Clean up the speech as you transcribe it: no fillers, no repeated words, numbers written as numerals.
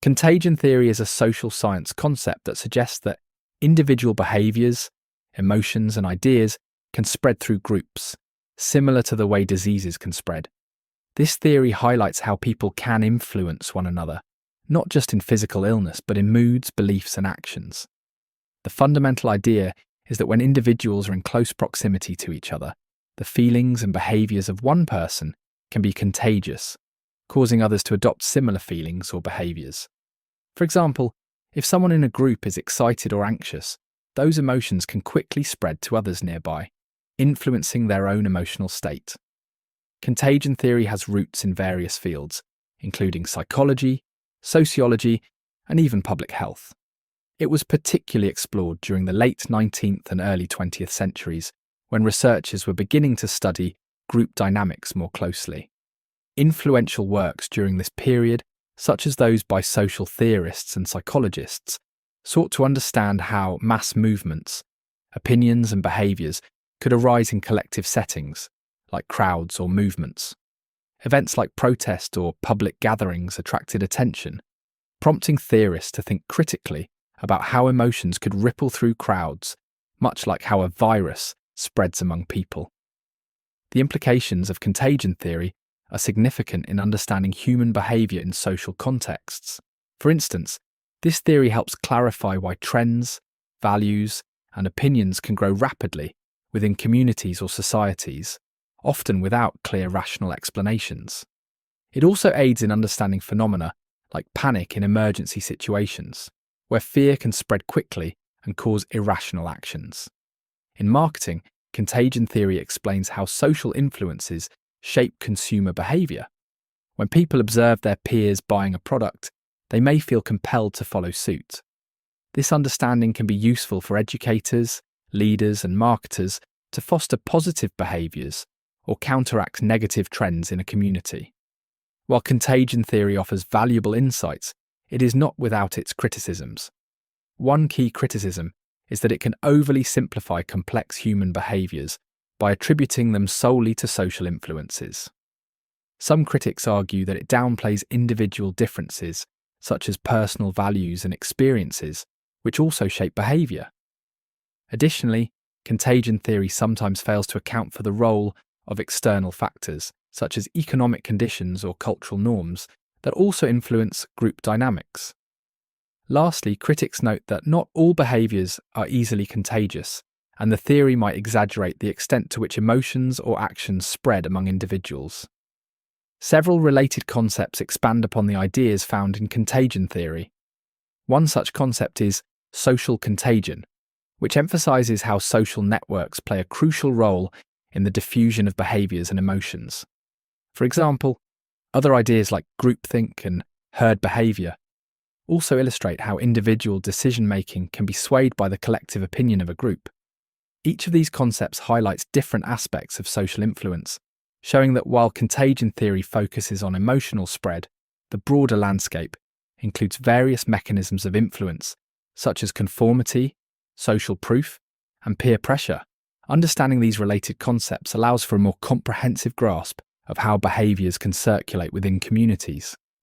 Contagion theory is a social science concept that suggests that individual behaviours, emotions, and ideas can spread through groups, similar to the way diseases can spread. This theory highlights how people can influence one another, not just in physical illness, but in moods, beliefs, and actions. The fundamental idea is that when individuals are in close proximity to each other, the feelings and behaviours of one person can be contagious, causing others to adopt similar feelings or behaviours. For example, if someone in a group is excited or anxious, those emotions can quickly spread to others nearby, influencing their own emotional state. Contagion theory has roots in various fields, including psychology, sociology, and even public health. It was particularly explored during the late 19th and early 20th centuries, when researchers were beginning to study group dynamics more closely. Influential works during this period, such as those by social theorists and psychologists, sought to understand how mass movements, opinions, and behaviours could arise in collective settings, like crowds or movements. Events like protest or public gatherings attracted attention, prompting theorists to think critically about how emotions could ripple through crowds, much like how a virus spreads among people. The implications of contagion theory are significant in understanding human behaviour in social contexts. For instance, this theory helps clarify why trends, values, and opinions can grow rapidly within communities or societies, often without clear rational explanations. It also aids in understanding phenomena like panic in emergency situations, where fear can spread quickly and cause irrational actions. In marketing, contagion theory explains how social influences shape consumer behaviour. When people observe their peers buying a product, they may feel compelled to follow suit. This understanding can be useful for educators, leaders, and marketers to foster positive behaviours or counteract negative trends in a community. While contagion theory offers valuable insights, it is not without its criticisms. One key criticism is that it can overly simplify complex human behaviours by attributing them solely to social influences. Some critics argue that it downplays individual differences, such as personal values and experiences, which also shape behaviour. Additionally, contagion theory sometimes fails to account for the role of external factors, such as economic conditions or cultural norms, that also influence group dynamics. Lastly, critics note that not all behaviours are easily contagious, and the theory might exaggerate the extent to which emotions or actions spread among individuals. Several related concepts expand upon the ideas found in contagion theory. One such concept is social contagion, which emphasises how social networks play a crucial role in the diffusion of behaviours and emotions. For example, other ideas like groupthink and herd behaviour also illustrate how individual decision-making can be swayed by the collective opinion of a group. Each of these concepts highlights different aspects of social influence, showing that while contagion theory focuses on emotional spread, the broader landscape includes various mechanisms of influence, such as conformity, social proof, and peer pressure. Understanding these related concepts allows for a more comprehensive grasp of how behaviours can circulate within communities.